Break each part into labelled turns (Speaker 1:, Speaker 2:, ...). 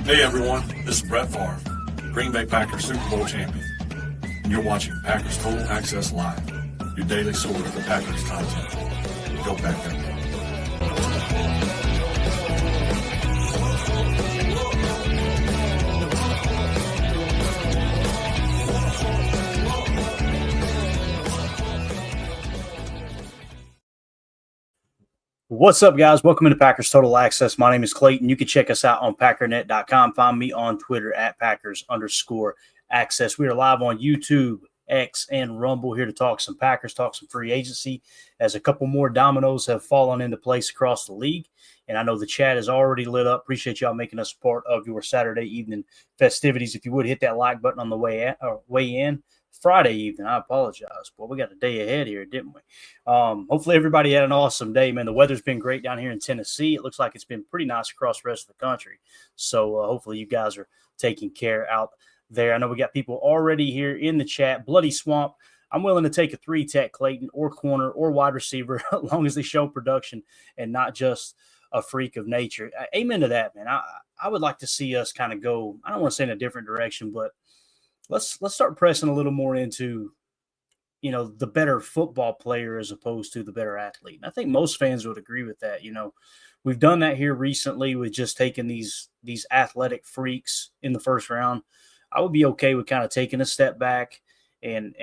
Speaker 1: Hey everyone, this is Brett Favre, Green Bay Packers Super Bowl champion. And you're watching Packers Total Access Live, your daily source for Packers content. Go Packers.
Speaker 2: What's up, guys? Welcome into Packers Total Access. My name is Clayton. You can check us out on Packernet.com. Find me on Twitter at Packers_Access. We are live on YouTube, X, and Rumble here to talk some Packers, talk some free agency, as a couple more dominoes have fallen into place across the league. And I know the chat is already lit up. Appreciate y'all making us part of your Saturday evening festivities. If you would hit that like button on the way in. Friday evening. I apologize. Well, we got a day ahead here, didn't we? Hopefully everybody had an awesome day, man. The weather's been great down here in Tennessee. It looks like it's been pretty nice across the rest of the country. So hopefully you guys are taking care out there. I know we got people already here in the chat. Bloody Swamp. I'm willing to take a 3-tech Clayton or corner or wide receiver as long as they show production and not just a freak of nature. Amen to that, man. I would like to see us kind of go, I don't want to say in a different direction, but let's start pressing a little more into, the better football player as opposed to the better athlete. And I think most fans would agree with that. We've done that here recently with just taking these athletic freaks in the first round. I would be okay with kind of taking a step back and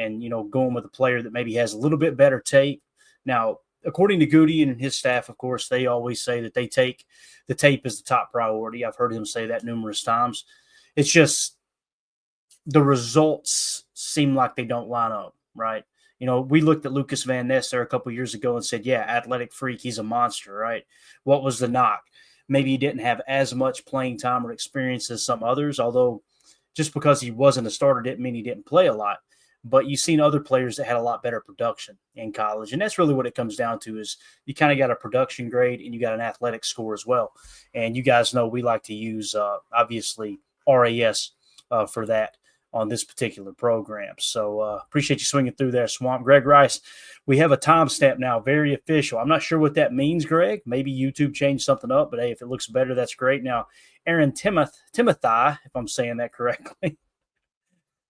Speaker 2: going with a player that maybe has a little bit better tape. Now, according to Goody and his staff, of course, they always say that they take the tape as the top priority. I've heard him say that numerous times. It's just the results seem like they don't line up, right? We looked at Lucas Van Ness there a couple years ago and said, yeah, athletic freak, he's a monster, right? What was the knock? Maybe he didn't have as much playing time or experience as some others, although just because he wasn't a starter didn't mean he didn't play a lot. But you've seen other players that had a lot better production in college, and that's really what it comes down to is you kind of got a production grade and you got an athletic score as well. And you guys know we like to use, obviously, RAS for that on this particular program. So appreciate you swinging through there, Swamp. Greg Rice, we have a timestamp now, very official. I'm not sure what that means, Greg. Maybe YouTube changed something up, but hey, if it looks better, that's great. Now, Aaron Timothy, if I'm saying that correctly.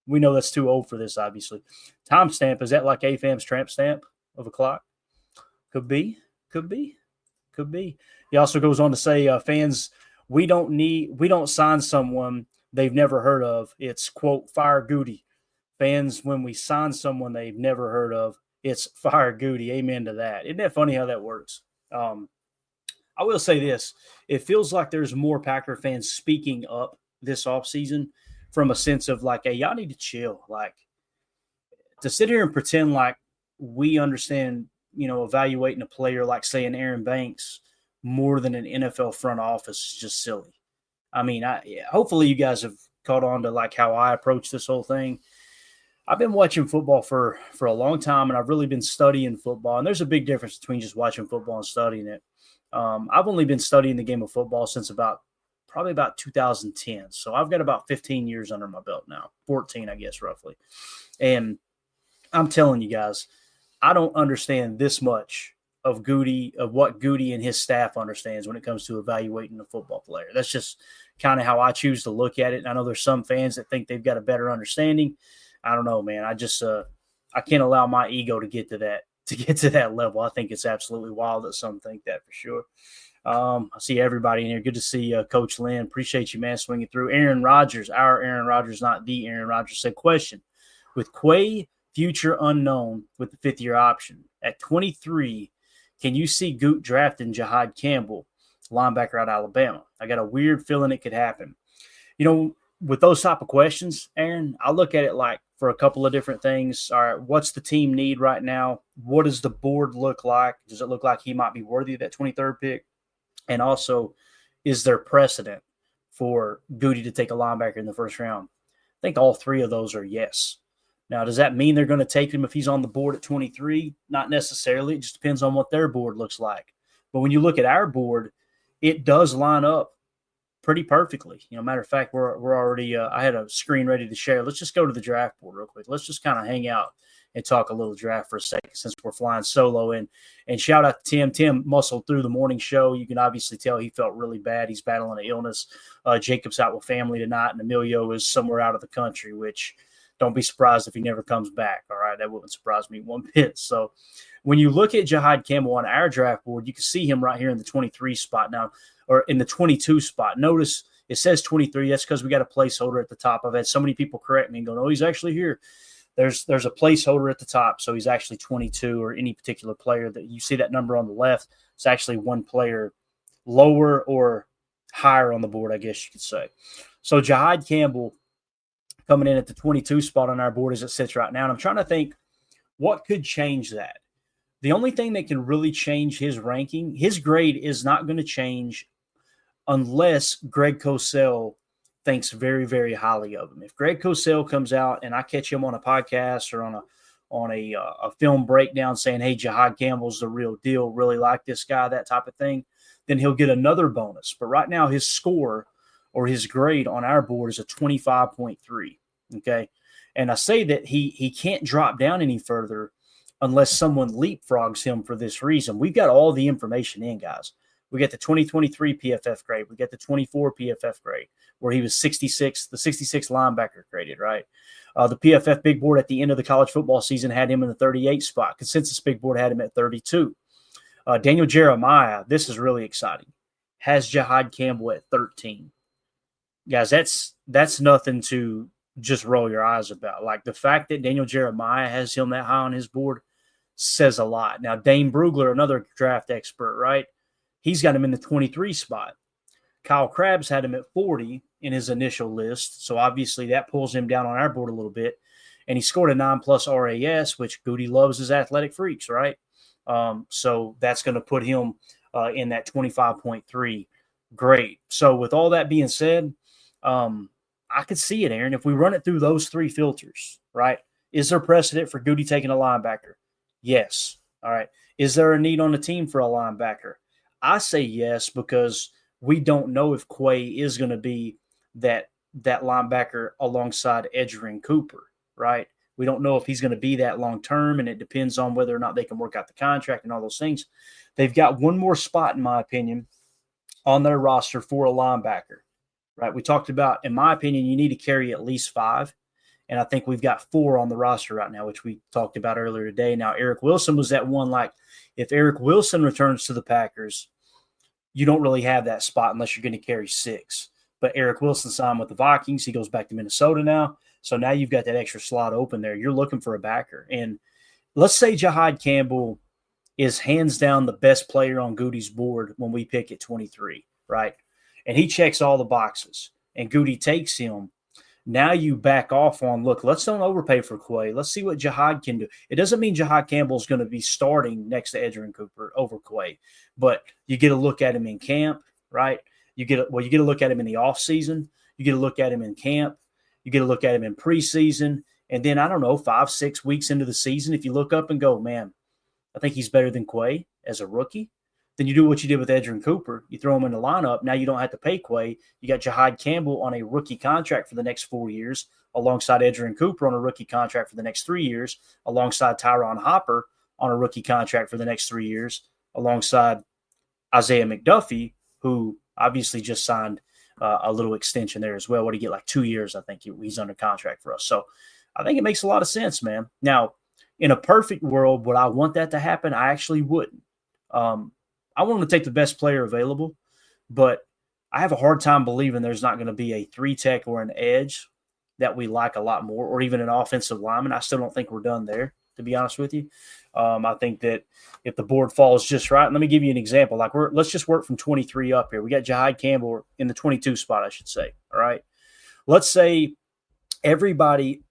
Speaker 2: We know that's too old for this, obviously. Timestamp, is that like AFAM's tramp stamp of a clock? Could be. He also goes on to say, fans, we don't sign someone they've never heard of. It's, quote, fire Goody. Fans, when we sign someone they've never heard of, it's fire Goody. Amen to that. Isn't that funny how that works? I will say this. It feels like there's more Packer fans speaking up this offseason from a sense of like, hey, y'all need to chill. Like, to sit here and pretend like we understand, evaluating a player like, say, an Aaron Banks more than an NFL front office is just silly. I mean, hopefully you guys have caught on to like how I approach this whole thing. I've been watching football for a long time, and I've really been studying football. And there's a big difference between just watching football and studying it. I've only been studying the game of football since probably about 2010. So I've got about 15 years under my belt now, 14, I guess, roughly. And I'm telling you guys, I don't understand this much of what Goody and his staff understands when it comes to evaluating a football player. That's just kind of how I choose to look at it. And I know there's some fans that think they've got a better understanding. I don't know, man. I just I can't allow my ego to get to that level. I think it's absolutely wild that some think that for sure. I see everybody in here. Good to see Coach Lynn. Appreciate you, man, swinging through. Aaron Rodgers, our Aaron Rodgers, not the Aaron Rodgers, said, question, with Quay future unknown with the fifth-year option, at 23, can you see Goot drafting Jahad Campbell, linebacker out of Alabama? I got a weird feeling it could happen. With those type of questions, Aaron, I look at it like for a couple of different things. All right, what's the team need right now? What does the board look like? Does it look like he might be worthy of that 23rd pick? And also, is there precedent for Goody to take a linebacker in the first round? I think all three of those are yes. Now, does that mean they're going to take him if he's on the board at 23? Not necessarily. It just depends on what their board looks like. But when you look at our board, it does line up pretty perfectly. Matter of fact, we're already I had a screen ready to share. Let's just go to the draft board real quick. Let's just kind of hang out and talk a little draft for a second since we're flying solo. And shout out to Tim. Tim muscled through the morning show. You can obviously tell he felt really bad. He's battling an illness. Jacob's out with family tonight, and Emilio is somewhere out of the country, which don't be surprised if he never comes back. All right, that wouldn't surprise me one bit. So when you look at Jihaad Campbell on our draft board, you can see him right here in the 23 spot now, or in the 22 spot. Notice it says 23. That's because we got a placeholder at the top. I've had so many people correct me and go, "Oh, he's actually here." There's a placeholder at the top, so he's actually 22, or any particular player that you see that number on the left. It's actually one player lower or higher on the board, I guess you could say. So Jihaad Campbell coming in at the 22 spot on our board as it sits right now. And I'm trying to think what could change that. The only thing that can really change his ranking, his grade is not going to change unless Greg Cosell thinks very, very highly of him. If Greg Cosell comes out and I catch him on a podcast or on a film breakdown saying, "Hey, Jihaad Campbell's the real deal, really like this guy," that type of thing, then he'll get another bonus. But right now his score or his grade on our board is a 25.3. Okay. And I say that he can't drop down any further unless someone leapfrogs him for this reason. We've got all the information in, guys. We got the 2023 PFF grade. We got the 24 PFF grade where he was 66, the 66 linebacker graded, right? The PFF big board at the end of the college football season had him in the 38 spot. Consensus big board had him at 32. Daniel Jeremiah, this is really exciting, has Jihaad Campbell at 13. Guys, that's nothing to just roll your eyes about. Like, the fact that Daniel Jeremiah has him that high on his board says a lot. Now, Dane Brugler, another draft expert, right? He's got him in the 23 spot. Kyle Krabs had him at 40 in his initial list, so obviously that pulls him down on our board a little bit. And he scored a 9+ RAS, which Goody loves his athletic freaks, right? So that's going to put him in that 25.3 grade. So with all that being said, I could see it, Aaron. If we run it through those three filters, right? Is there precedent for Goody taking a linebacker? Yes. All right. Is there a need on the team for a linebacker? I say yes, because we don't know if Quay is going to be that linebacker alongside Edgerrin Cooper, right? We don't know if he's going to be that long term, and it depends on whether or not they can work out the contract and all those things. They've got one more spot, in my opinion, on their roster for a linebacker. Right, we talked about, in my opinion, you need to carry at least 5, and I think we've got 4 on the roster right now, which we talked about earlier today. Now, Eric Wilson was that one. Like, if Eric Wilson returns to the Packers, you don't really have that spot unless you're going to carry 6. But Eric Wilson signed with the Vikings. He goes back to Minnesota now, so now you've got that extra slot open there. You're looking for a backer, and let's say Jihaad Campbell is hands down the best player on Goody's board when we pick at 23, right? And he checks all the boxes, and Goody takes him. Now you back off on, look, let's don't overpay for Quay. Let's see what Jihaad can do. It doesn't mean Jihaad Campbell is going to be starting next to Edgerrin Cooper over Quay, but you get a look at him in camp, right? You get a look at him in the offseason. You get a look at him in camp. You get a look at him in preseason. And then, I don't know, 5-6 weeks into the season, if you look up and go, man, I think he's better than Quay as a rookie, then you do what you did with Edgerrin Cooper. You throw him in the lineup. Now you don't have to pay Quay. You got Jihaad Campbell on a rookie contract for the next 4 years, alongside Edgerrin Cooper on a rookie contract for the next 3 years, alongside Tyron Hopper on a rookie contract for the next 3 years, alongside Isaiah McDuffie, who obviously just signed a little extension there as well. What did he get, like 2 years? I think he's under contract for us. So I think it makes a lot of sense, man. Now, in a perfect world, would I want that to happen? I actually wouldn't. I want him to take the best player available, but I have a hard time believing there's not going to be a 3-tech or an edge that we like a lot more, or even an offensive lineman. I still don't think we're done there, to be honest with you. I think that if the board falls just right, let me give you an example. Like, let's just work from 23 up here. We got Jihaad Campbell in the 22 spot, I should say. All right. Let's say everybody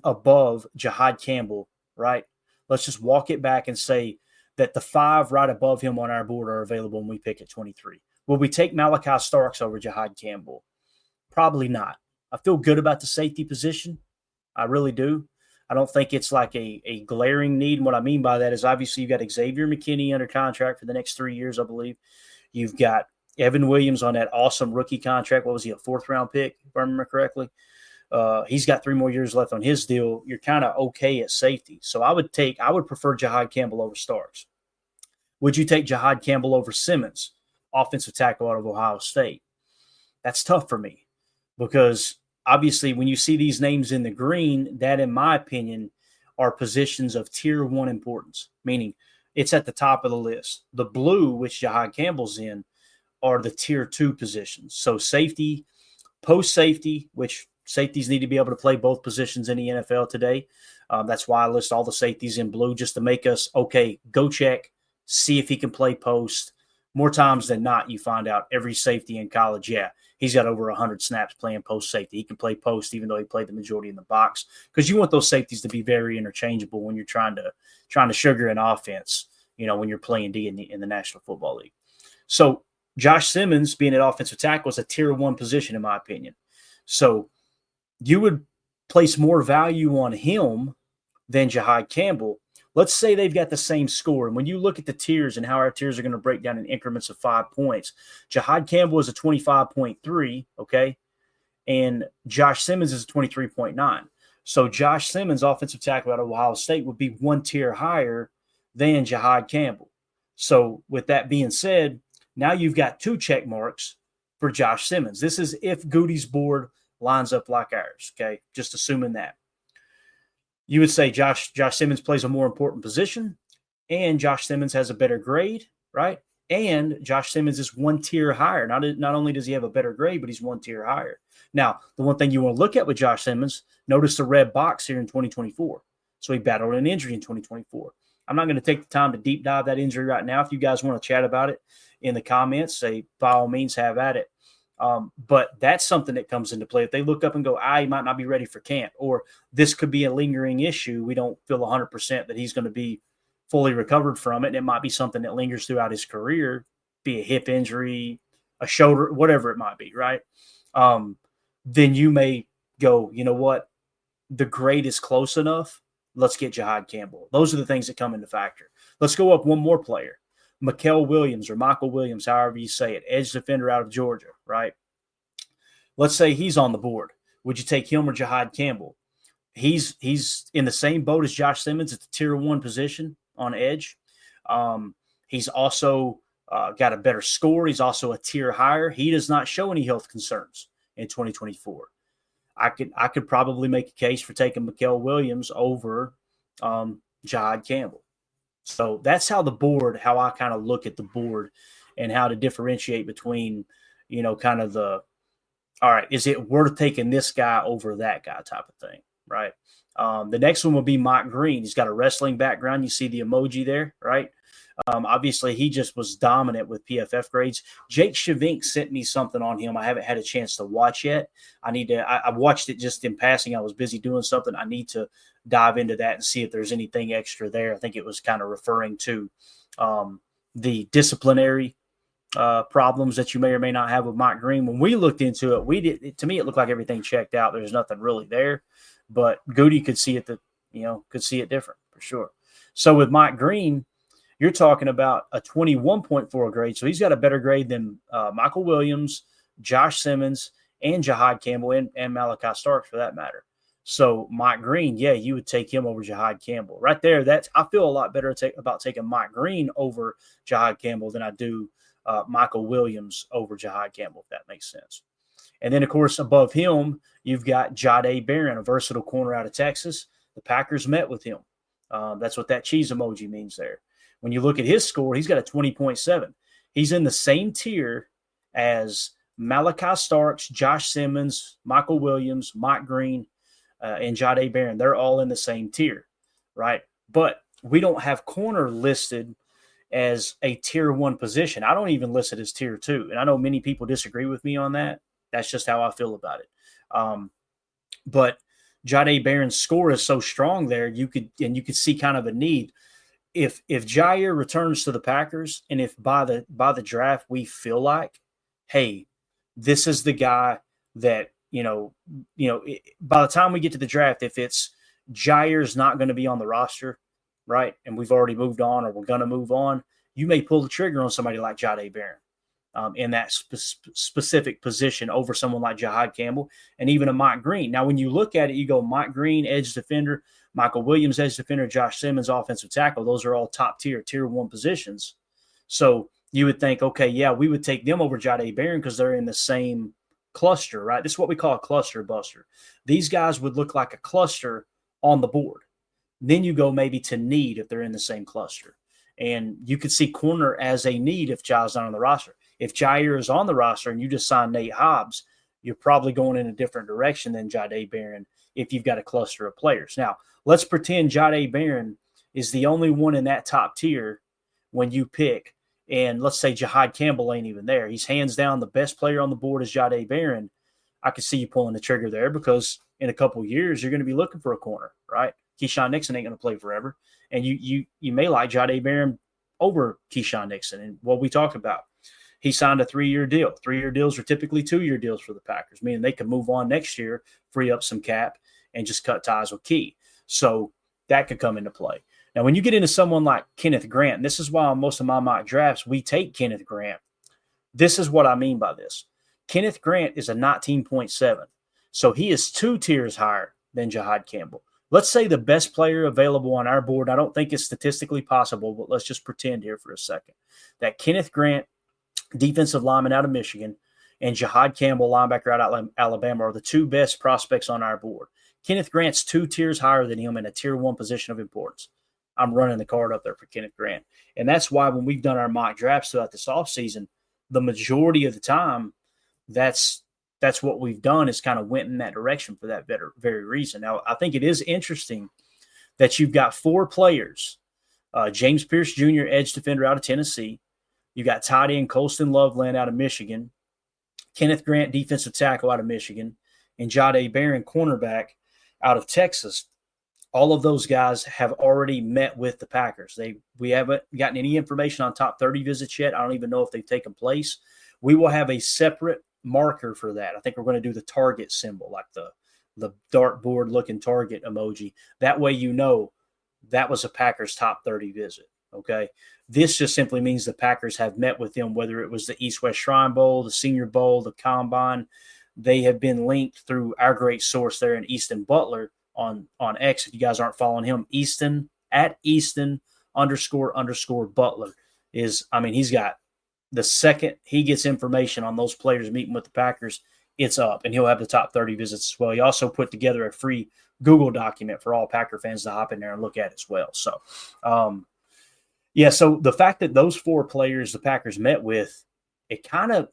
Speaker 2: above Jihaad Campbell, right? Let's just walk it back and say that the 5 right above him on our board are available when we pick at 23. Will we take Malachi Starks over Jihaad Campbell? Probably not. I feel good about the safety position. I really do. I don't think it's like a glaring need. And what I mean by that is, obviously, you've got Xavier McKinney under contract for the next 3 years, I believe. You've got Evan Williams on that awesome rookie contract. What was he, a 4th-round pick, if I remember correctly? He's got 3 more years left on his deal. You're kind of okay at safety. So I would prefer Jahad Campbell over Starks. Would you take Jahad Campbell over Simmons, offensive tackle out of Ohio State? That's tough for me because obviously when you see these names in the green, that in my opinion are positions of tier 1 importance, meaning it's at the top of the list. The blue, which Jahad Campbell's in, are the tier 2 positions. So safety, post safety, which safeties need to be able to play both positions in the NFL today. That's why I list all the safeties in blue just to make us, okay, go check, see if he can play post. More times than not, you find out every safety in college, yeah, he's got over 100 snaps playing post safety. He can play post even though he played the majority in the box because you want those safeties to be very interchangeable when you're trying to sugar an offense, when you're playing D in the National Football League. So Josh Simmons being at offensive tackle is a tier 1 position in my opinion. So you would place more value on him than Jahad Campbell. Let's say they've got the same score. And when you look at the tiers and how our tiers are going to break down in increments of 5 points, Jahad Campbell is a 25.3, okay? And Josh Simmons is a 23.9. So Josh Simmons, offensive tackle out of Ohio State, would be 1 tier higher than Jahad Campbell. So with that being said, now you've got 2 check marks for Josh Simmons. This is if Goody's board lines up like ours, okay? Just assuming that. You would say Josh Simmons plays a more important position, and Josh Simmons has a better grade, right? And Josh Simmons is 1 tier higher. Not only does he have a better grade, but he's 1 tier higher. Now, the one thing you want to look at with Josh Simmons, notice the red box here in 2024. So he battled an injury in 2024. I'm not going to take the time to deep dive that injury right now. If you guys want to chat about it in the comments, say by all means have at it. But that's something that comes into play. If they look up and go, he might not be ready for camp, or this could be a lingering issue. We don't feel 100% that he's going to be fully recovered from it. And it might be something that lingers throughout his career, be a hip injury, a shoulder, whatever it might be, right? Then you may go, you know what? The grade is close enough. Let's get Jahad Campbell. Those are the things that come into factor. Let's go up one more player. Michael Williams or Michael Williams, however you say it, edge defender out of Georgia, right? Let's say he's on the board. Would you take him or Jahad Campbell? He's in the same boat as Josh Simmons at the tier 1 position on edge. He's also got a better score. He's also a tier higher. He does not show any health concerns in 2024. I could probably make a case for taking Michael Williams over Jahad Campbell. So that's how I kind of look at the board and how to differentiate between, kind of all right, is it worth taking this guy over that guy type of thing, right? The next one will be Mike Green. He's got a wrestling background. You see the emoji there, right? Obviously, he just was dominant with PFF grades. Jake Shavink sent me something on him. I haven't had a chance to watch yet. I watched it just in passing. I was busy doing something. I need to dive into that and see if there's anything extra there. I think it was kind of referring to the disciplinary problems that you may or may not have with Mike Green. When we looked into it, to me, it looked like everything checked out. There's nothing really there, but Goody could see it different for sure. So with Mike Green, you're talking about a 21.4 grade. So he's got a better grade than Michael Williams, Josh Simmons, and Jahad Campbell and Malachi Starks for that matter. So Mike Green, yeah, you would take him over Jahad Campbell. Right there, I feel a lot better about taking Mike Green over Jahad Campbell than I do Michael Williams over Jahad Campbell, if that makes sense. And then, of course, above him, you've got Jahdae Barron, a versatile corner out of Texas. The Packers met with him. That's what that cheese emoji means there. When you look at his score, he's got a 20.7. He's in the same tier as Malachi Starks, Josh Simmons, Michael Williams, Mike Green, and Jahdae Barron. They're all in the same tier, right? But we don't have corner listed as a tier 1 position. I don't even list it as tier 2. And I know many people disagree with me on that. That's just how I feel about it. But Jahdae Barron's score is so strong there, you could see kind of a need. If Jair returns to the Packers, and if by the draft we feel like, hey, this is the guy that by the time we get to the draft, if it's Jair's not going to be on the roster, right, and we've already moved on or we're going to move on, you may pull the trigger on somebody like Jahdae Barron. in that specific position over someone like Jihad Campbell and even a Mike Green. Now, when you look at it, you go Mike Green, edge defender, Michael Williams, edge defender, Josh Simmons, offensive tackle. Those are all top tier 1 positions. So you would think, okay, yeah, we would take them over Jahdae Barron because they're in the same cluster, right? This is what we call a cluster buster. These guys would look like a cluster on the board. Then you go maybe to need if they're in the same cluster. And you could see corner as a need if Jai's not on the roster. If Jair is on the roster and you just sign Nate Hobbs, you're probably going in a different direction than Jahdae Barron if you've got a cluster of players. Now, let's pretend Jahdae Barron is the only one in that top tier when you pick, and let's say Jihad Campbell ain't even there. He's hands down the best player on the board is Jahdae Barron. I could see you pulling the trigger there because in a couple of years, you're going to be looking for a corner, right? Keyshawn Nixon ain't going to play forever. And you may like Jahdae Barron over Keyshawn Nixon. And what we talked about, he signed a 3-year deal. 3-year deals are typically 2-year deals for the Packers, meaning they can move on next year, free up some cap, and just cut ties with Key. So that could come into play. Now, when you get into someone like Kenneth Grant, and this is why on most of my mock drafts, we take Kenneth Grant. This is what I mean by this. Kenneth Grant is a 19.7. So he is 2 tiers higher than Jihad Campbell. Let's say the best player available on our board, I don't think it's statistically possible, but let's just pretend here for a second, that Kenneth Grant, defensive lineman out of Michigan, and Jihad Campbell, linebacker out of Alabama, are the 2 best prospects on our board. Kenneth Grant's 2 tiers higher than him in a tier 1 position of importance. I'm running the card up there for Kenneth Grant. And that's why when we've done our mock drafts throughout this offseason, the majority of the time, that's what we've done is kind of went in that direction for that very reason. Now, I think it is interesting that you've got 4 players, James Pierce Jr., edge defender out of Tennessee. You got tight end Colston Loveland out of Michigan, Kenneth Grant, defensive tackle out of Michigan, and Jahdae Barron, cornerback out of Texas. All of those guys have already met with the Packers. We haven't gotten any information on top 30 visits yet. I don't even know if they've taken place. We will have a separate marker for that. I think we're going to do the target symbol, like the dartboard looking target emoji. That way you know that was a Packers top 30 visit. Okay. This just simply means the Packers have met with them, whether it was the East-West Shrine Bowl, the Senior Bowl, the Combine. They have been linked through our great source there in Easton Butler on X. If you guys aren't following him, Easton _ Butler is, he's got the second he gets information on those players meeting with the Packers, it's up, and he'll have the top 30 visits as well. He also put together a free Google document for all Packer fans to hop in there and look at as well. So, so the fact that those 4 players the Packers met with, it kind of,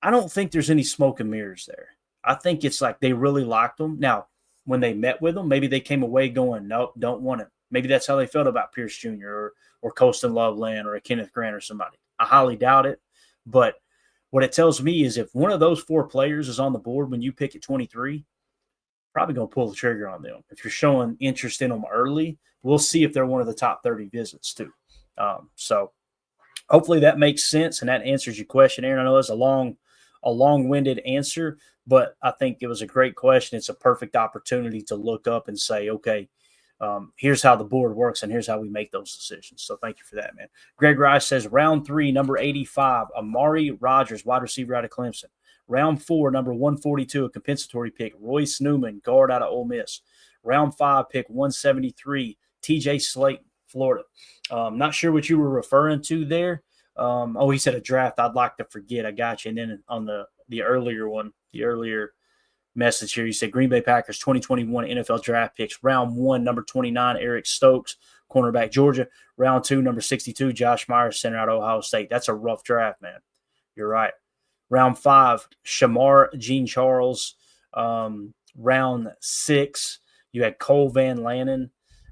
Speaker 2: I don't think there's any smoke and mirrors there. I think it's like they really liked them. Now, when they met with them, maybe they came away going, nope, don't want him. Maybe that's how they felt about Pierce Jr. or Colston Loveland or a Kenneth Grant or somebody. I highly doubt it. But what it tells me is if one of those 4 players is on the board when you pick at 23, probably going to pull the trigger on them. If you're showing interest in them early, we'll see if they're one of the top 30 visits too. So hopefully that makes sense and that answers your question, Aaron. I know that's a long-winded answer, but I think it was a great question. It's a perfect opportunity to look up and say, okay, here's how the board works and here's how we make those decisions. So thank you for that, man. Greg Rice says round 3, number 85, Amari Rogers, wide receiver out of Clemson. Round 4, number 142, a compensatory pick, Royce Newman, guard out of Ole Miss. Round 5, pick 173, TJ Slayton, Florida. Not sure what you were referring to there. He said a draft I'd like to forget. I got you. And then on the earlier message here, you said Green Bay Packers 2021 NFL draft picks. Round 1, number 29, Eric Stokes, cornerback, Georgia. Round 2, number 62, Josh Myers, center out of Ohio State. That's a rough draft, man. You're right. Round 5, Shamar Jean Charles. Round 6, you had Cole Van Lannon.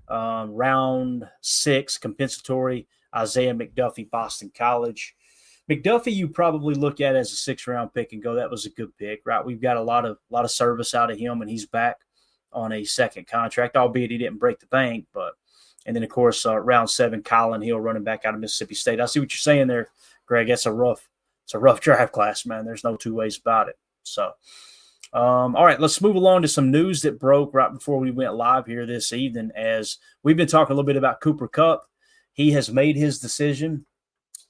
Speaker 2: Round 6, compensatory, Isaiah McDuffie, Boston College. McDuffie, you probably look at as a 6th-round pick and go, that was a good pick, right? We've got a lot of service out of him, and he's back on a second contract, albeit he didn't break the bank. And then, of course, round 7, Colin Hill, running back out of Mississippi State. I see what you're saying there, Greg. It's a rough draft class, man. There's no 2 ways about it. So, all right, let's move along to some news that broke right before we went live here this evening. As we've been talking a little bit about Cooper Kupp, he has made his decision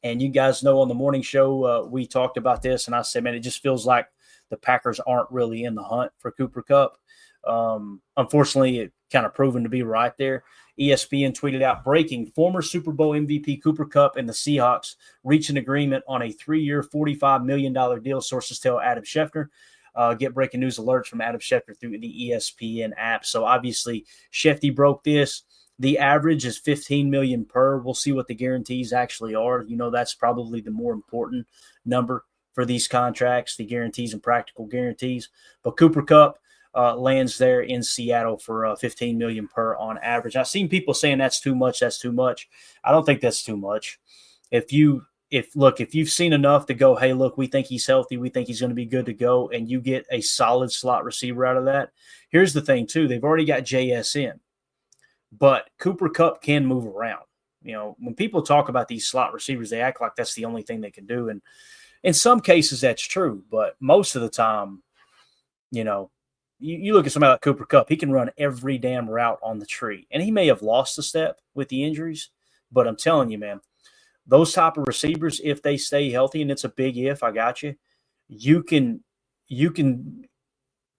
Speaker 2: And you guys know on the morning show, we talked about this, and I said, man, it just feels like the Packers aren't really in the hunt for Cooper Kupp. Unfortunately, it kind of proven to be right there. ESPN tweeted out, breaking, former Super Bowl MVP Cooper Kupp and the Seahawks reach an agreement on a 3-year, $45 million deal, sources tell Adam Schefter. Get breaking news alerts from Adam Schefter through the ESPN app. So obviously, Shefty broke this. The average is $15 million per. We'll see what the guarantees actually are. You know, that's probably the more important number for these contracts, the guarantees and practical guarantees. But Cooper Kupp lands there in Seattle for $15 million per on average. I've seen people saying that's too much. That's too much. I don't think that's too much. If you've seen enough to go, hey, look, we think he's healthy, we think he's going to be good to go, and you get a solid slot receiver out of that. Here's the thing too: they've already got JSN, but Cooper Kupp can move around. You know, when people talk about these slot receivers, they act like that's the only thing they can do, and in some cases that's true, but most of the time, you know. You look at somebody like Cooper Kupp, he can run every damn route on the tree. And he may have lost a step with the injuries, but I'm telling you, man, those type of receivers, if they stay healthy, and it's a big if, I got you, you can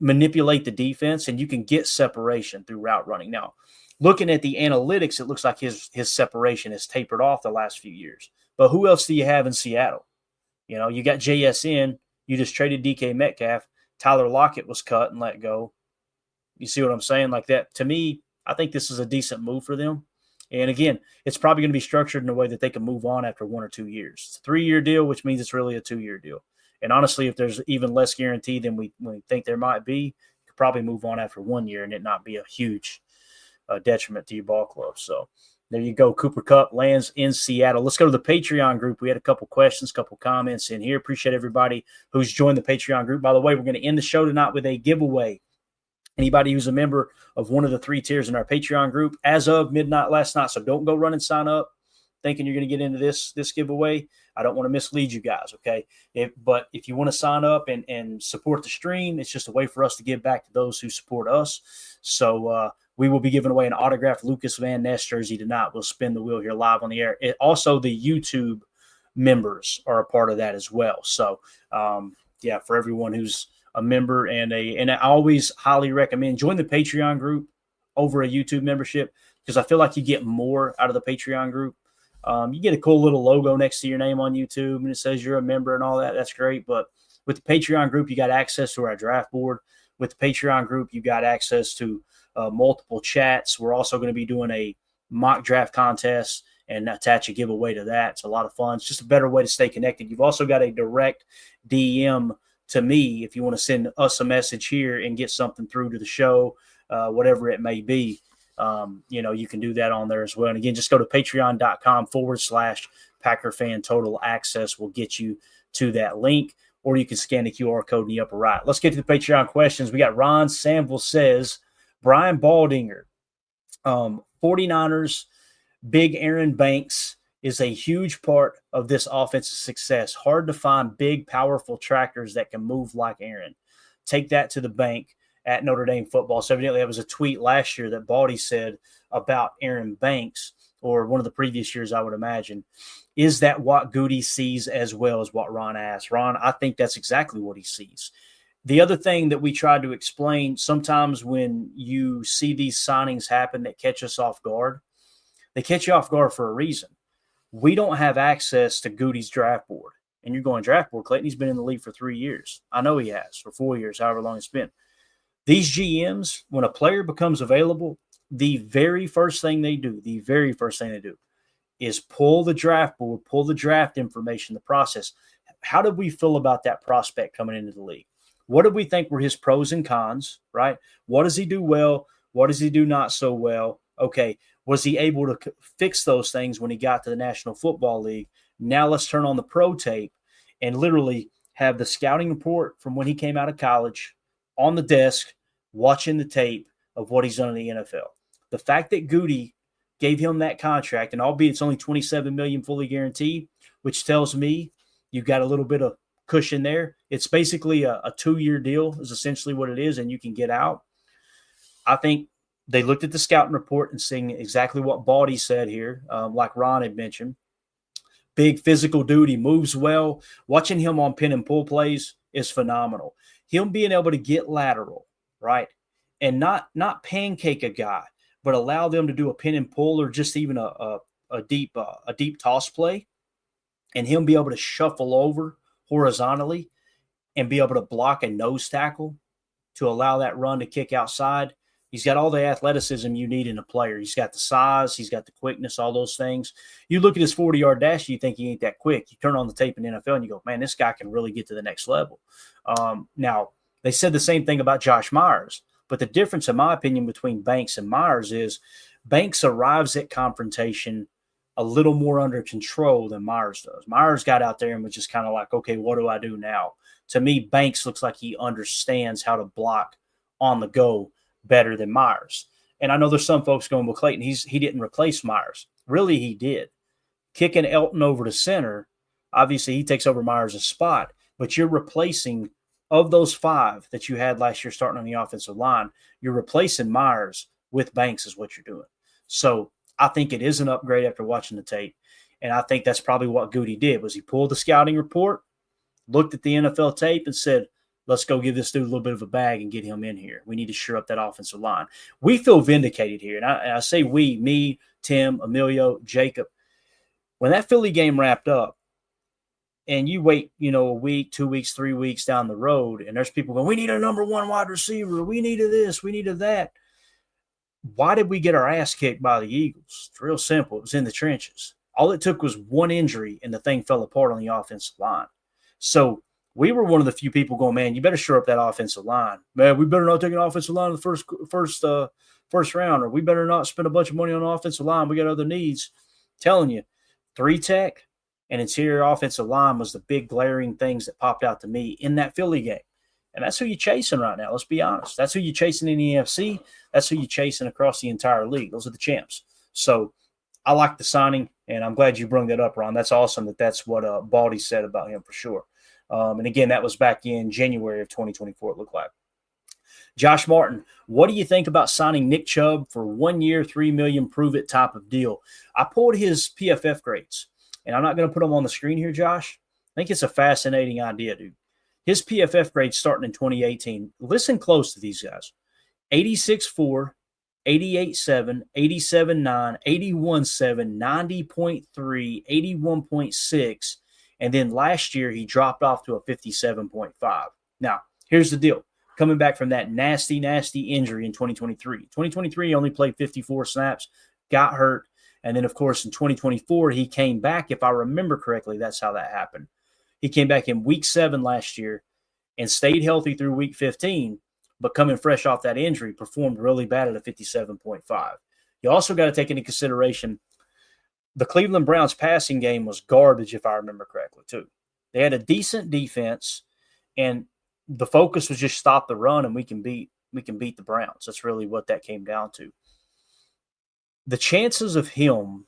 Speaker 2: manipulate the defense and you can get separation through route running. Now, looking at the analytics, it looks like his separation has tapered off the last few years. But who else do you have in Seattle? You know, you got JSN, you just traded DK Metcalf. Tyler Lockett was cut and let go. You see what I'm saying? Like that, to me, I think this is a decent move for them. And again, it's probably going to be structured in a way that they can move on after 1 or 2 years. It's a 3-year deal, which means it's really a 2-year deal. And honestly, if there's even less guarantee than we think there might be, you could probably move on after 1 year and it not be a huge detriment to your ball club. So there you go. Cooper Kupp lands in Seattle. Let's go to the Patreon group. We had a couple questions, couple comments in here. Appreciate everybody who's joined the Patreon group. By the way, we're going to end the show tonight with a giveaway. Anybody who's a member of one of the 3 tiers in our Patreon group as of midnight last night. So don't go run and sign up thinking you're going to get into this giveaway. I don't want to mislead you guys, okay? But if you want to sign up and support the stream, it's just a way for us to give back to those who support us. So we will be giving away an autographed Lucas Van Ness jersey tonight. We'll spin the wheel here live on the air. Also, the YouTube members are a part of that as well. So, for everyone who's a member and I always highly recommend join the Patreon group over a YouTube membership because I feel like you get more out of the Patreon group. You get a cool little logo next to your name on YouTube and it says you're a member and all that. That's great. But with the Patreon group, you got access to our draft board. With the Patreon group, you got access to multiple chats. We're also going to be doing a mock draft contest and attach a giveaway to that. It's a lot of fun. It's just a better way to stay connected. You've also got a direct DM to me if you want to send us a message here and get something through to the show, whatever it may be. You can do that on there as well. And again, just go to patreon.com/Packer Fan Total Access. Will get you to that link, or you can scan the QR code in the upper right. Let's get to the Patreon questions. We got Ron Samville says, Brian Baldinger, 49ers, big Aaron Banks is a huge part of this offensive success. Hard to find big, powerful trackers that can move like Aaron. Take that to the bank at Notre Dame football. So evidently that was a tweet last year that Baldy said about Aaron Banks, or one of the previous years, I would imagine. Is that what Goody sees as well as what Ron asked? Ron, I think that's exactly what he sees. The other thing that we tried to explain, sometimes when you see these signings happen that catch us off guard, they catch you off guard for a reason. We don't have access to Goody's draft board. And you're going, draft board, Clayton? He's been in the league for 3 years. I know he has, or 4 years, however long it's been. These GMs, when a player becomes available, the very first thing they do is pull the draft board, pull the draft information, the process. How did we feel about that prospect coming into the league? What did we think were his pros and cons, right? What does he do well? What does he do not so well? Okay, was he able to fix those things when he got to the National Football League? Now let's turn on the pro tape and literally have the scouting report from when he came out of college on the desk, watching the tape of what he's done in the NFL. The fact that Goody gave him that contract, and albeit it's only $27 million fully guaranteed, which tells me you've got a little bit of cushion there. It's basically a 2-year deal is essentially what it is, and you can get out. I think they looked at the scouting report and seeing exactly what Baldy said here, like Ron had mentioned. Big physical dude. He moves well. Watching him on pin and pull plays is phenomenal. Him being able to get lateral, right, and not pancake a guy, but allow them to do a pin and pull or just even a deep toss play, and him be able to shuffle over horizontally and be able to block a nose tackle to allow that run to kick outside. He's got all the athleticism you need in a player. He's got the size, he's got the quickness, all those things. You look at his 40-yard dash, you think he ain't that quick. You turn on the tape in the NFL and you go, man, this guy can really get to the next level. Now, they said the same thing about Josh Myers, but the difference, in my opinion, between Banks and Myers is Banks arrives at confrontation a little more under control than Myers does. Myers got out there and was just kind of like, okay, what do I do now? To me, Banks looks like he understands how to block on the go better than Myers. And I know there's some folks going, well, Clayton, he didn't replace Myers. Really, he did. Kicking Elton over to center, obviously he takes over Myers' spot, but you're replacing, of those 5 that you had last year starting on the offensive line, you're replacing Myers with Banks is what you're doing. So I think it is an upgrade after watching the tape. And I think that's probably what Goody did, was he pulled the scouting report, looked at the NFL tape and said, let's go give this dude a little bit of a bag and get him in here. We need to shore up that offensive line. We feel vindicated here. And I say we, me, Tim, Emilio, Jacob. When that Philly game wrapped up and you wait, a week, 2 weeks, 3 weeks down the road, and there's people going, we need a number 1 wide receiver. We needed this. We needed that. Why did we get our ass kicked by the Eagles? It's real simple. It was in the trenches. All it took was one injury and the thing fell apart on the offensive line. So we were one of the few people going, man, you better shore up that offensive line. Man, we better not take an offensive line in the first round, or we better not spend a bunch of money on an offensive line. We got other needs. I'm telling you, 3-tech and interior offensive line was the big glaring things that popped out to me in that Philly game. And that's who you're chasing right now. Let's be honest. That's who you're chasing in the NFC. That's who you're chasing across the entire league. Those are the champs. So I like the signing, and I'm glad you brought that up, Ron. That's awesome that's what Baldy said about him for sure. And again, that was back in January of 2024, it looked like. Josh Martin, what do you think about signing Nick Chubb for 1 year, $3 million, prove it type of deal? I pulled his PFF grades, and I'm not going to put them on the screen here, Josh. I think it's a fascinating idea, dude. His PFF grades starting in 2018. Listen close to these guys. 86.4, 88.7, 87.9, 81.7, 90.3, 81.6, and then last year he dropped off to a 57.5. Now, here's the deal. Coming back from that nasty, nasty injury in 2023. 2023, he only played 54 snaps, got hurt, and then, of course, in 2024, he came back. If I remember correctly, that's how that happened. He came back in week 7 last year and stayed healthy through week 15, but coming fresh off that injury, performed really bad at a 57.5. You also got to take into consideration the Cleveland Browns passing game was garbage, if I remember correctly, too. They had a decent defense, and the focus was just stop the run, and we can beat the Browns. That's really what that came down to. The chances of him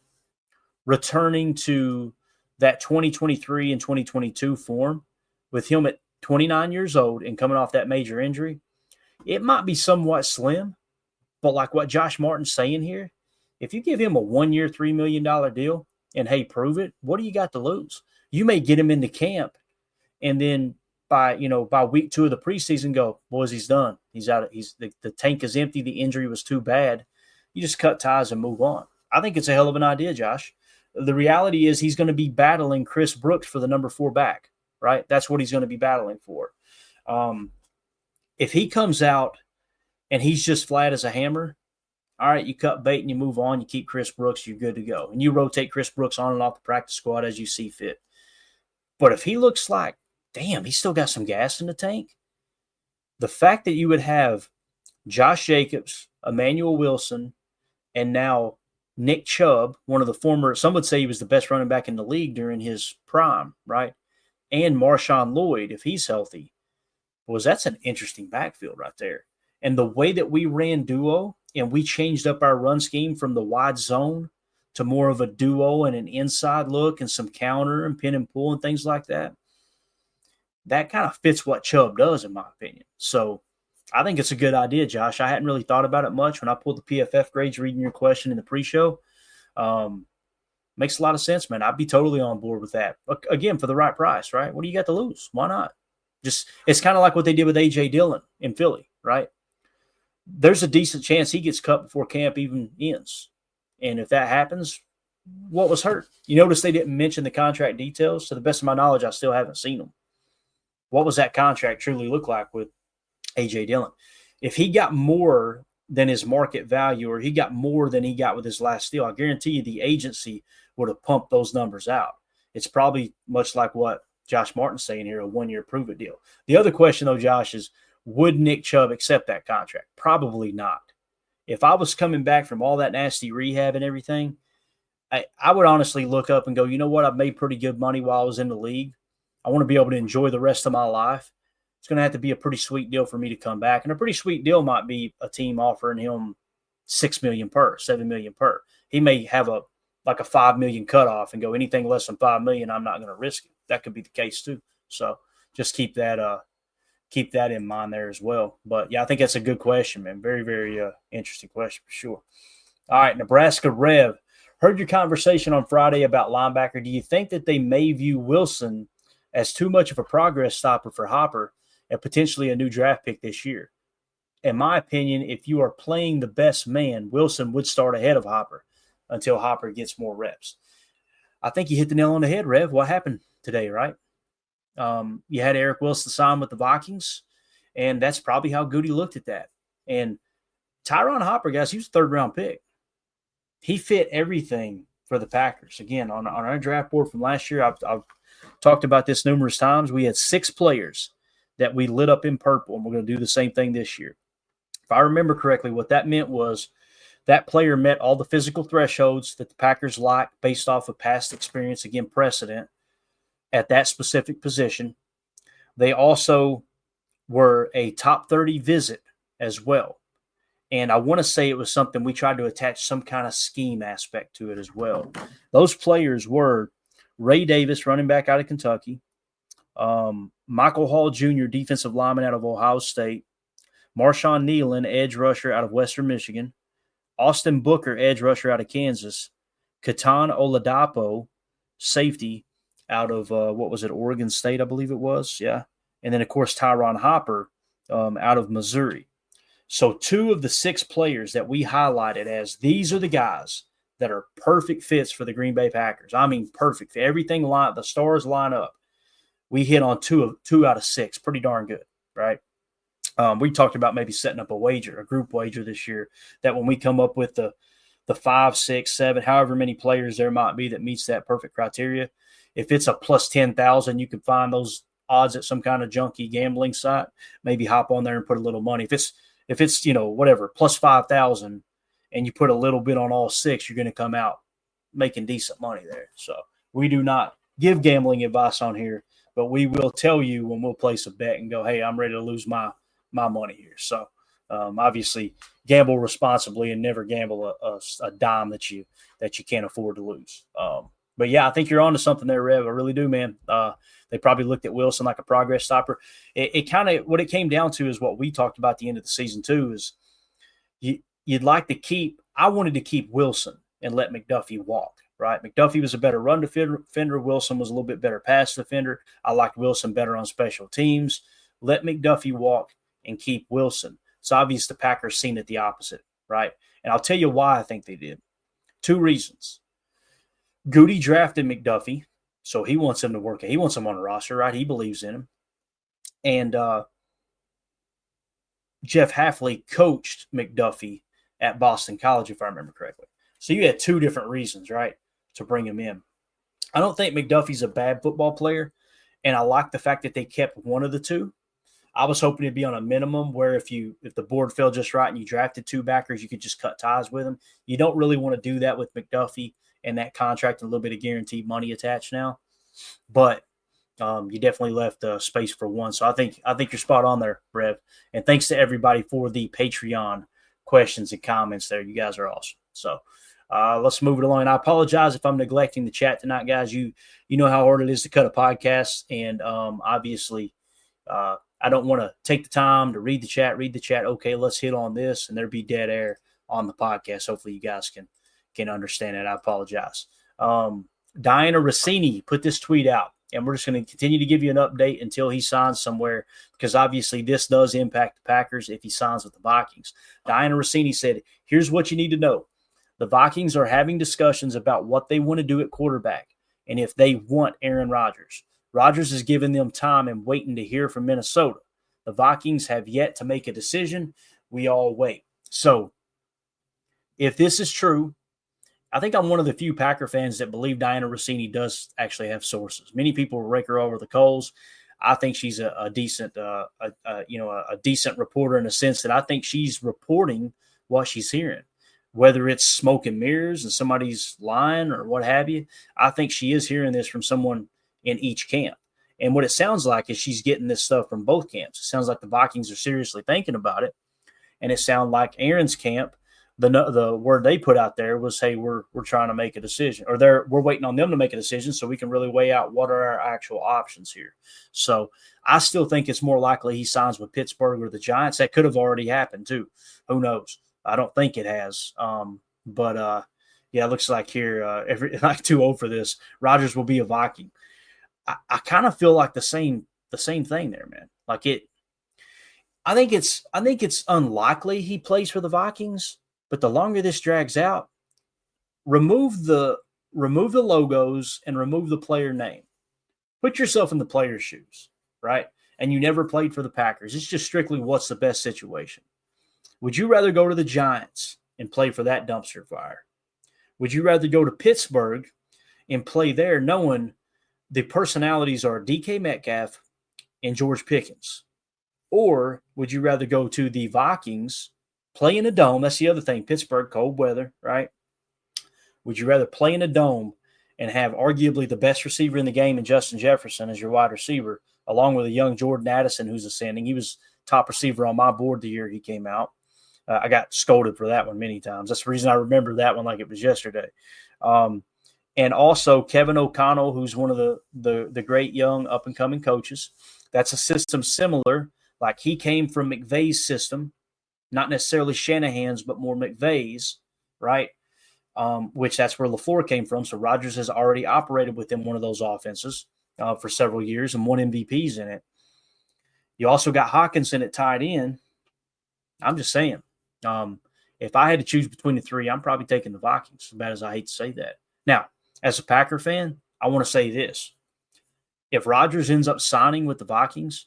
Speaker 2: returning to that 2023 and 2022 form, with him at 29 years old and coming off that major injury, it might be somewhat slim. But like what Josh Martin's saying here, if you give him a 1 year, $3 million deal and, hey, prove it, what do you got to lose? You may get him into camp and then by week 2 of the preseason go, boys, he's done. He's out. The tank is empty. The injury was too bad. You just cut ties and move on. I think it's a hell of an idea, Josh. The reality is he's going to be battling Chris Brooks for the number 4 back, right? That's what he's going to be battling for. If he comes out and he's just flat as a hammer, all right, you cut bait and you move on. You keep Chris Brooks, you're good to go. And you rotate Chris Brooks on and off the practice squad as you see fit. But if he looks like, damn, he's still got some gas in the tank, the fact that you would have Josh Jacobs, Emmanuel Wilson, and now Nick Chubb, one of the former, some would say he was the best running back in the league during his prime, right? And Marshawn Lloyd, if he's healthy, that's an interesting backfield right there. And the way that we ran duo and we changed up our run scheme from the wide zone to more of a duo and an inside look and some counter and pin and pull and things like that, that kind of fits what Chubb does, in my opinion. So I think it's a good idea, Josh. I hadn't really thought about it much when I pulled the PFF grades reading your question in the pre-show. Makes a lot of sense, man. I'd be totally on board with that. Again, for the right price, right? What do you got to lose? Why not? Just it's kind of like what they did with A.J. Dillon in Philly, right? There's a decent chance he gets cut before camp even ends. And if that happens, what was hurt? You notice they didn't mention the contract details. To the best of my knowledge, I still haven't seen them. What was that contract truly look like with A.J. Dillon? If he got more than his market value or he got more than he got with his last deal, I guarantee you the agency would have pumped those numbers out. It's probably much like what Josh Martin's saying here, a one-year prove-it deal. The other question, though, Josh, is would Nick Chubb accept that contract? Probably not. If I was coming back from all that nasty rehab and everything, I would honestly look up and go, you know what? I've made pretty good money while I was in the league. I want to be able to enjoy the rest of my life. It's going to have to be a pretty sweet deal for me to come back. And a pretty sweet deal might be a team offering him $6 million per, $7 million per. He may have a $5 million cutoff and go anything less than $5 million, I'm not going to risk it. That could be the case too. So just keep that in mind there as well. But yeah, I think that's a good question, man. Very, very interesting question for sure. All right, Nebraska Rev. Heard your conversation on Friday about linebacker. Do you think that they may view Wilson as too much of a progress stopper for Hopper and potentially a new draft pick this year? In my opinion, if you are playing the best man, Wilson would start ahead of Hopper until Hopper gets more reps. I think you hit the nail on the head, Rev. What happened today, right? You had Eric Wilson sign with the Vikings, and that's probably how Goody looked at that. And Tyron Hopper, guys, he was a third-round pick. He fit everything for the Packers. Again, on our draft board from last year, I've talked about this numerous times. We had 6 players that we lit up in purple, and we're going to do the same thing this year. If I remember correctly, what that meant was that player met all the physical thresholds that the Packers like based off of past experience, again, precedent, at that specific position. They also were a top 30 visit as well. And I want to say it was something we tried to attach some kind of scheme aspect to it as well. Those players were Ray Davis, running back out of Kentucky, Michael Hall Jr., defensive lineman out of Ohio State, Marshawn Nealon, edge rusher out of Western Michigan, Austin Booker, edge rusher out of Kansas, Katan Oladapo, safety out of, Oregon State, I believe it was, yeah. And then, of course, Tyron Hopper out of Missouri. So 2 of the 6 players that we highlighted as these are the guys that are perfect fits for the Green Bay Packers. I mean, perfect. Everything the stars line up. We hit on 2 out of 6. Pretty darn good, right? We talked about maybe setting up a group wager this year, that when we come up with the 5, 6, 7, however many players there might be that meets that perfect criteria, if it's a plus 10,000, you can find those odds at some kind of junky gambling site, maybe hop on there and put a little money. If it's plus 5,000 and you put a little bit on all 6, you're going to come out making decent money there. So we do not give gambling advice on here, but we will tell you when we'll place a bet and go, hey, I'm ready to lose my money here. So obviously gamble responsibly and never gamble a dime that you can't afford to lose. But yeah, I think you're onto something there, Rev. I really do, man. They probably looked at Wilson like a progress stopper. It kind of, what it came down to is what we talked about at the end of the season too, is you'd like to keep, I wanted to keep Wilson and let McDuffie walk, right? McDuffie was a better run defender. Wilson was a little bit better pass defender. I liked Wilson better on special teams. Let McDuffie walk and keep Wilson. It's obvious the Packers seen it the opposite, right? And I'll tell you why I think they did. 2 reasons. Goody drafted McDuffie, so he wants him to work. He wants him on the roster, right? He believes in him. And Jeff Hafley coached McDuffie at Boston College, if I remember correctly. So you had 2 different reasons, right, to bring him in. I don't think McDuffie's a bad football player, and I like the fact that they kept one of the 2. I was hoping it'd be on a minimum where if the board fell just right and you drafted 2 backers, you could just cut ties with them. You don't really want to do that with McDuffie and that contract and a little bit of guaranteed money attached now. But you definitely left space for 1. So I think you're spot on there, Rev. And thanks to everybody for the Patreon questions and comments there. You guys are awesome. So let's move it along. And I apologize if I'm neglecting the chat tonight, guys. You know how hard it is to cut a podcast. And obviously I don't want to take the time to read the chat. Okay, let's hit on this. And there'd be dead air on the podcast. Hopefully you guys can understand it. I apologize. Diana Rossini put this tweet out, and we're just going to continue to give you an update until he signs somewhere, because obviously this does impact the Packers if he signs with the Vikings. Diana Rossini said, here's what you need to know. The Vikings are having discussions about what they want to do at quarterback and if they want Aaron Rodgers. Rodgers is giving them time and waiting to hear from Minnesota. The Vikings have yet to make a decision. We all wait. So if this is true, I think I'm one of the few Packer fans that believe Diana Rossini does actually have sources. Many people rake her over the coals. I think she's a decent, a decent reporter in the sense that I think she's reporting what she's hearing, whether it's smoke and mirrors and somebody's lying or what have you. I think she is hearing this from someone in each camp. And what it sounds like is she's getting this stuff from both camps. It sounds like the Vikings are seriously thinking about it. And it sounds like Aaron's camp, the word they put out there was, hey, we're trying to make a decision, or we're waiting on them to make a decision so we can really weigh out what are our actual options here. So I still think it's more likely he signs with Pittsburgh or the Giants. That could have already happened too. Who knows? I don't think it has. But it looks like here, like too old for this. Rodgers will be a Viking. I kind of feel like the same thing there, man. Like it. I think it's unlikely he plays for the Vikings. But the longer this drags out, remove the logos and remove the player name. Put yourself in the player's shoes, right? And you never played for the Packers. It's just strictly what's the best situation. Would you rather go to the Giants and play for that dumpster fire? Would you rather go to Pittsburgh and play there knowing the personalities are DK Metcalf and George Pickens? Or would you rather go to the Vikings, play in a dome? That's the other thing. Pittsburgh, cold weather, right? Would you rather play in a dome and have arguably the best receiver in the game in Justin Jefferson as your wide receiver, along with a young Jordan Addison who's ascending? He was top receiver on my board the year he came out. I got scolded for that one many times. That's the reason I remember that one like it was yesterday. And also Kevin O'Connell, who's one of the great young up-and-coming coaches. That's a system similar. Like he came from McVay's system, not necessarily Shanahan's, but more McVay's, right? Which that's where LaFleur came from. So Rodgers has already operated within one of those offenses for several years and won MVPs in it. You also got Hawkinson at tight end. I'm just saying, if I had to choose between the three, I'm probably taking the Vikings, as bad as I hate to say that. Now, as a Packer fan, I want to say this. If Rodgers ends up signing with the Vikings,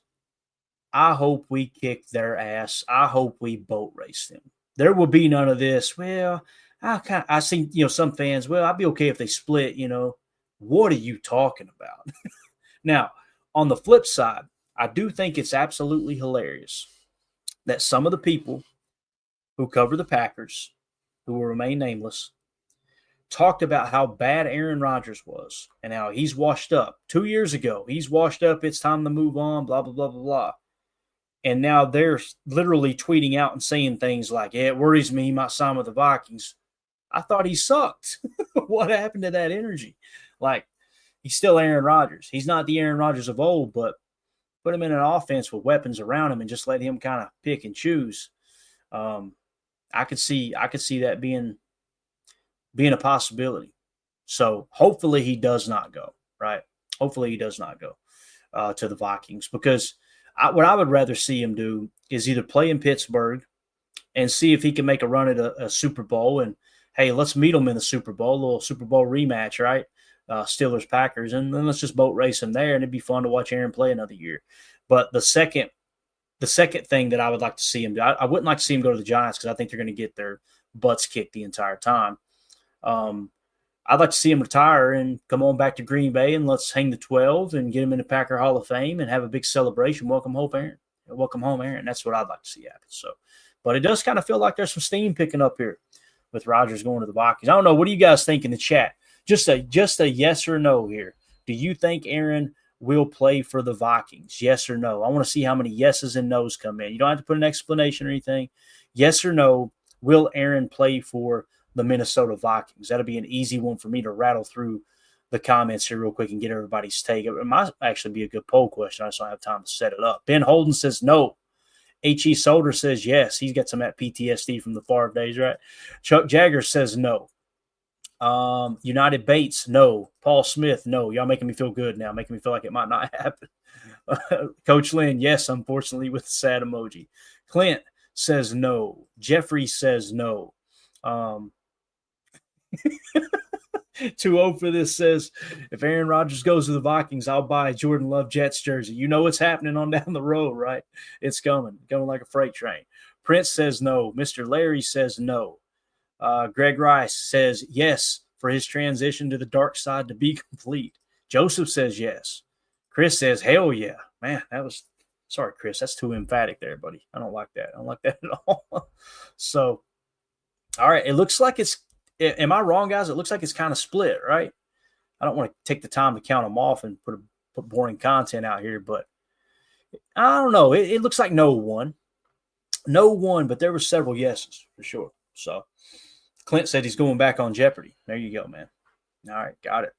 Speaker 2: I hope we kick their ass. I hope we boat race them. There will be none of this. Well, I see, some fans, well, I'd be okay if they split, What are you talking about? Now, on the flip side, I do think it's absolutely hilarious that some of the people who cover the Packers, who will remain nameless, talked about how bad Aaron Rodgers was and how he's washed up. 2 years ago, he's washed up. It's time to move on, blah, blah, blah, blah, blah. And now they're literally tweeting out and saying things like, yeah, it worries me he might sign with the Vikings. I thought he sucked. What happened to that energy? Like, he's still Aaron Rodgers. He's not the Aaron Rodgers of old, but put him in an offense with weapons around him and just let him kind of pick and choose. I could see that being a possibility. So hopefully he does not go, right? Hopefully he does not go to the Vikings, because what I would rather see him do is either play in Pittsburgh and see if he can make a run at a Super Bowl. And, hey, let's meet him in the Super Bowl, a little Super Bowl rematch, right? Steelers, Packers, and then let's just boat race him there, and it'd be fun to watch Aaron play another year. But the second thing that I would like to see him do, I wouldn't like to see him go to the Giants because I think they're going to get their butts kicked the entire time. I'd like to see him retire and come on back to Green Bay, and let's hang the 12 and get him in the Packer Hall of Fame and have a big celebration. Welcome home, Aaron. Welcome home, Aaron. That's what I'd like to see happen. So, but it does kind of feel like there's some steam picking up here with Rodgers going to the Vikings. I don't know. What do you guys think in the chat? Just a yes or no here. Do you think Aaron will play for the Vikings? Yes or no? I want to see how many yeses and nos come in. You don't have to put an explanation or anything. Yes or no, will Aaron play for the Minnesota Vikings? That'll be an easy one for me to rattle through the comments here real quick and get everybody's take. It might actually be a good poll question. I just don't have time to set it up. Ben Holden says no. H.E. Solder says yes. He's got some of that PTSD from the Favre days, right? Chuck Jagger says no. United Bates, no. Paul Smith, no. Y'all making me feel good now, making me feel like it might not happen. Coach Lynn, yes, unfortunately, with the sad emoji. Clint says no. Jeffrey says no. 2-0 for this says, if Aaron Rodgers goes to the Vikings, I'll buy a Jordan Love Jets jersey. You know what's happening on down the road, right? It's coming like a freight train. Prince says no. Mr. Larry says no. Greg Rice says yes for his transition to the dark side to be complete. Joseph says yes. Chris says hell yeah. Man, sorry, Chris. That's too emphatic there, buddy. I don't like that. I don't like that at all. So, all right. It looks like am I wrong, guys? It looks like it's kind of split, right? I don't want to take the time to count them off and put boring content out here, but I don't know. It looks like no one. No one, but there were several yeses for sure. So, Clint said he's going back on Jeopardy. There you go, man. All right, got it.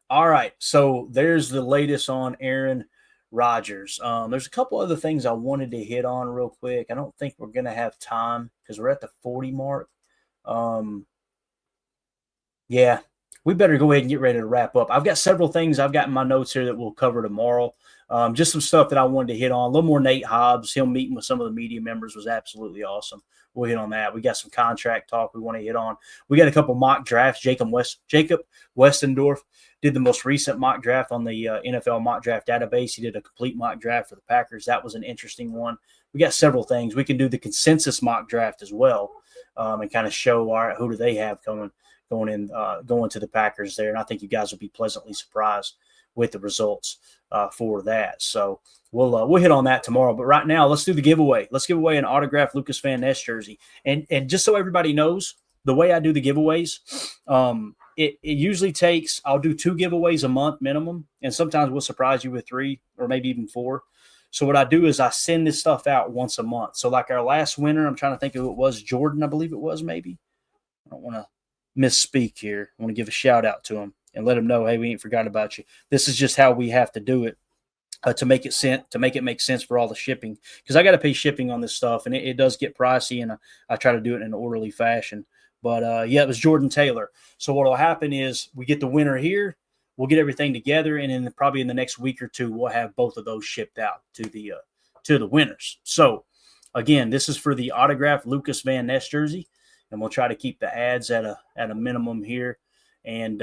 Speaker 2: All right, so there's the latest on Aaron Rodgers. There's a couple other things I wanted to hit on real quick. I don't think we're going to have time because we're at the 40 mark. Yeah, we better go ahead and get ready to wrap up. I've got several things I've got in my notes here that we'll cover tomorrow. Just some stuff that I wanted to hit on. A little more Nate Hobbs. Him meeting with some of the media members was absolutely awesome. We'll hit on that. We got some contract talk we want to hit on. We got a couple mock drafts. Jacob Westendorf did the most recent mock draft on the NFL mock draft database. He did a complete mock draft for the Packers. That was an interesting one. We got several things. We can do the consensus mock draft as well, and kind of show who do they have going to the Packers there. And I think you guys will be pleasantly surprised with the results for that. So we'll hit on that tomorrow. But right now, let's do the giveaway. Let's give away an autographed Lucas Van Ness jersey. And just so everybody knows, the way I do the giveaways, it usually takes, I'll do 2 giveaways a month minimum, and sometimes we'll surprise you with 3 or maybe even 4. So what I do is I send this stuff out once a month. So like our last winner, I'm trying to think of who it was, Jordan, I believe it was maybe. I don't want to misspeak here. I want to give a shout out to him and let him know, hey, we ain't forgot about you. This is just how we have to do it to make it make sense for all the shipping, because I got to pay shipping on this stuff, and it does get pricey, and I try to do it in an orderly fashion. But yeah, it was Jordan Taylor. So what will happen is we get the winner here. We'll get everything together, and then probably in the next week or 2, we'll have both of those shipped out to the winners. So again, this is for the autographed Lucas Van Ness jersey, and we'll try to keep the ads at a minimum here. And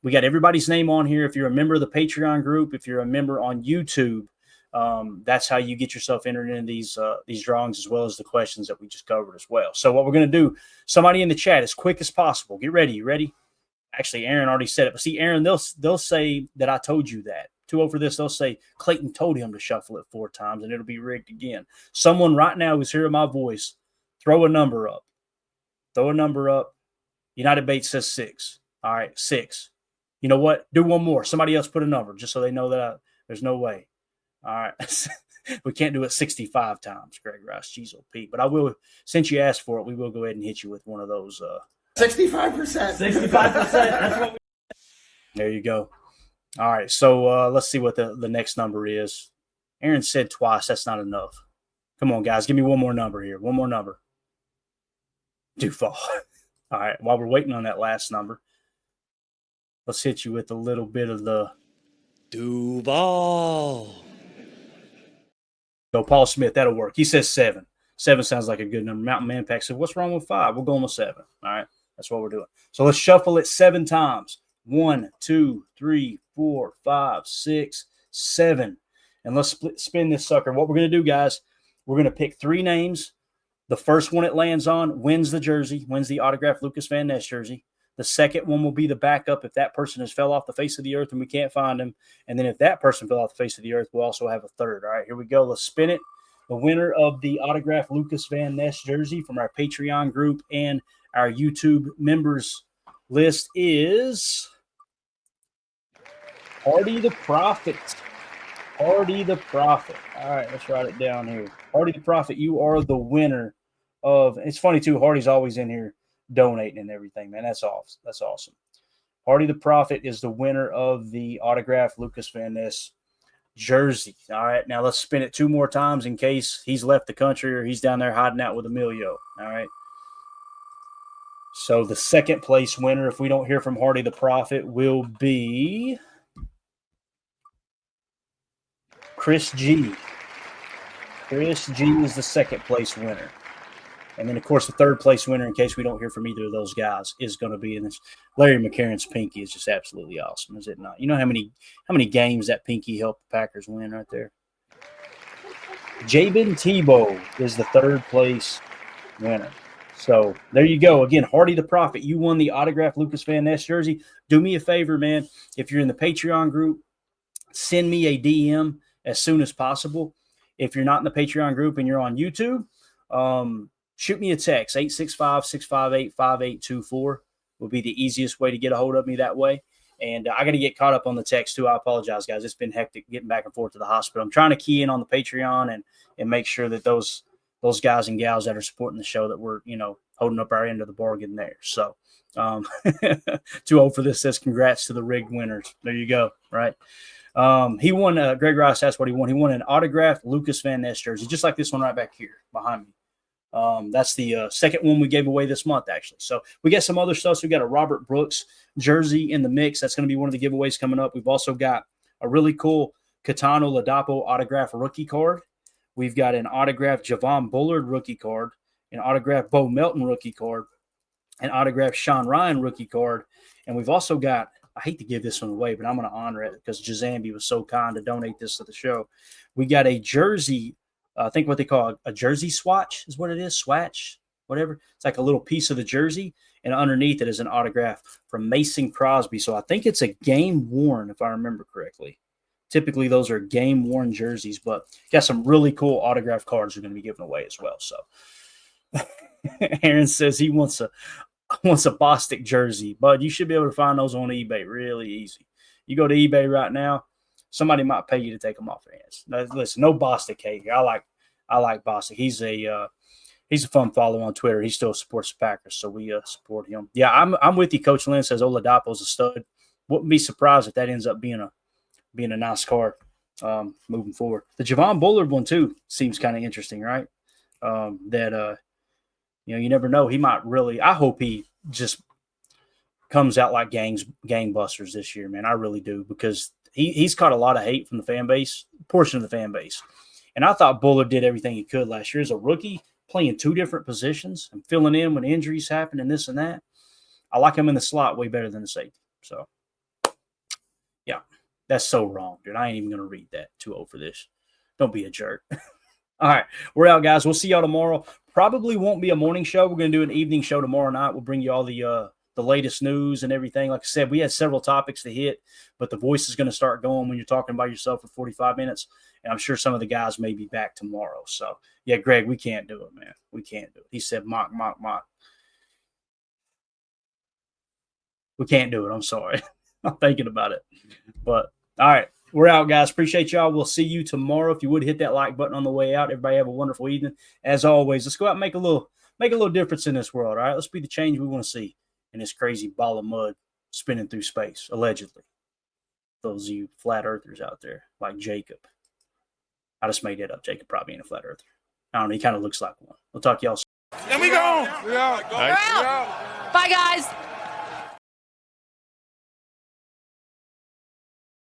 Speaker 2: we got everybody's name on here. If you're a member of the Patreon group, if you're a member on YouTube, that's how you get yourself entered into these drawings, as well as the questions that we just covered as well. So what we're going to do, somebody in the chat as quick as possible. Get ready. You ready? Actually, Aaron already said it. But see, Aaron, they'll say that I told you that. 2-0 for this. They'll say Clayton told him to shuffle it 4 times, and it'll be rigged again. Someone right now who's hearing my voice, throw a number up. Throw a number up. United Bates says 6. All right, 6. You know what? Do one more. Somebody else put a number just so they know that there's no way. All right. We can't do it 65 times, Greg Rice, Jeez, Pete. But I will, since you asked for it, we will go ahead and hit you with one of those.
Speaker 3: 65%.
Speaker 2: 65%. That's what there you go. All right. So let's see what the next number is. Aaron said twice. That's not enough. Come on, guys. Give me one more number here. One more number. Duval. All right. While we're waiting on that last number, let's hit you with a little bit of the
Speaker 3: Duval.
Speaker 2: Go, Paul Smith. That'll work. He says 7. 7 sounds like a good number. Mountain Man Pack said, what's wrong with 5? We're going with 7. All right. That's what we're doing. So let's shuffle it 7 times. 1, 2, 3, 4, 5, 6, 7. And let's spin this sucker. What we're going to do, guys, we're going to pick 3 names. The first one it lands on wins the jersey, wins the autographed Lucas Van Ness jersey. The second one will be the backup if that person has fell off the face of the earth and we can't find him. And then if that person fell off the face of the earth, we'll also have a third. All right, here we go. Let's spin it. The winner of the autographed Lucas Van Ness jersey from our Patreon group and our YouTube members list is Hardy the Prophet. Hardy the Prophet. All right, let's write it down here. Hardy the Prophet, you are the winner of. It's funny too. Hardy's always in here donating and everything, man. That's awesome. That's awesome. Hardy the Prophet is the winner of the autographed Lucas Van Ness jersey. All right, now let's spin it 2 more times in case he's left the country or he's down there hiding out with Emilio. All right. So the second place winner, if we don't hear from Hardy the Prophet, will be Chris G. Chris G is the second place winner. And then, of course, the third place winner, in case we don't hear from either of those guys, is going to be in this. Larry McCarron's pinky is just absolutely awesome, is it not? You know how many games that pinky helped the Packers win right there? Jabin Tebow is the third place winner. So there you go. Again, Hardy the Prophet, you won the autographed Lucas Van Ness jersey. Do me a favor, man. If you're in the Patreon group, send me a DM as soon as possible. If you're not in the Patreon group and you're on YouTube, shoot me a text. 865-658-5824 will be the easiest way to get a hold of me that way. And I got to get caught up on the text too. I apologize, guys. It's been hectic getting back and forth to the hospital. I'm trying to key in on the Patreon and make sure that those guys and gals that are supporting the show, that we're, holding up our end of the bargain there. So too old for this says congrats to the rigged winners. There you go. Right. He won, Greg Rice, that's what he won. He won an autographed Lucas Van Ness jersey, just like this one right back here behind me. That's the second one we gave away this month, actually. So we got some other stuff. So we got a Robert Brooks jersey in the mix. That's going to be one of the giveaways coming up. We've also got a really cool Catano Ladapo autograph rookie card. We've got an autographed Javon Bullard rookie card, an autographed Bo Melton rookie card, an autographed Sean Ryan rookie card. And we've also got, I hate to give this one away, but I'm going to honor it because Jazambi was so kind to donate this to the show. We got a jersey, I think what they call a jersey swatch is what it is, swatch, whatever. It's like a little piece of the jersey, and underneath it is an autograph from Mason Crosby. So I think it's a game worn, if I remember correctly. Typically, those are game worn jerseys, but got some really cool autograph cards we're going to be giving away as well. So Aaron says he wants a Bostic jersey, but you should be able to find those on eBay really easy. You go to eBay right now, somebody might pay you to take them off their hands. Now, listen, no Bostic hate here. I like Bostic. He's a fun follow on Twitter. He still supports the Packers, so we support him. Yeah, I'm with you. Coach Lynn says Oladapo's a stud. Wouldn't be surprised if that ends up being a nice card moving forward. The Javon Bullard one too seems kind of interesting, right? You never know. He might really. I hope he just comes out like gangbusters this year, man. I really do, because he's caught a lot of hate from the fan base, portion of the fan base. And I thought Bullard did everything he could last year as a rookie, playing two different positions and filling in when injuries happen and this and that. I like him in the slot way better than the safety. So, yeah, that's so wrong, dude. I ain't even going to read that. Too old for this. Don't be a jerk. All right, we're out, guys. We'll see y'all tomorrow. Probably won't be a morning show. We're going to do an evening show tomorrow night. We'll bring you all the latest news and everything. Like I said, we had several topics to hit, but the voice is going to start going when you're talking by yourself for 45 minutes. And I'm sure some of the guys may be back tomorrow. So, yeah, Greg, we can't do it, man. We can't do it. He said, mock. We can't do it. I'm sorry. I'm thinking about it. But, all right, we're out, guys. Appreciate y'all. We'll see you tomorrow. If you would hit that like button on the way out. Everybody have a wonderful evening. As always, let's go out and make a little difference in this world, all right? Let's be the change we want to see in this crazy ball of mud spinning through space, allegedly. Those of you flat earthers out there, like Jacob. I just made it up. Jacob probably ain't a flat earther. I don't know. He kind of looks like one. We'll talk to y'all soon.
Speaker 4: And we go.
Speaker 5: We're out. Bye, guys.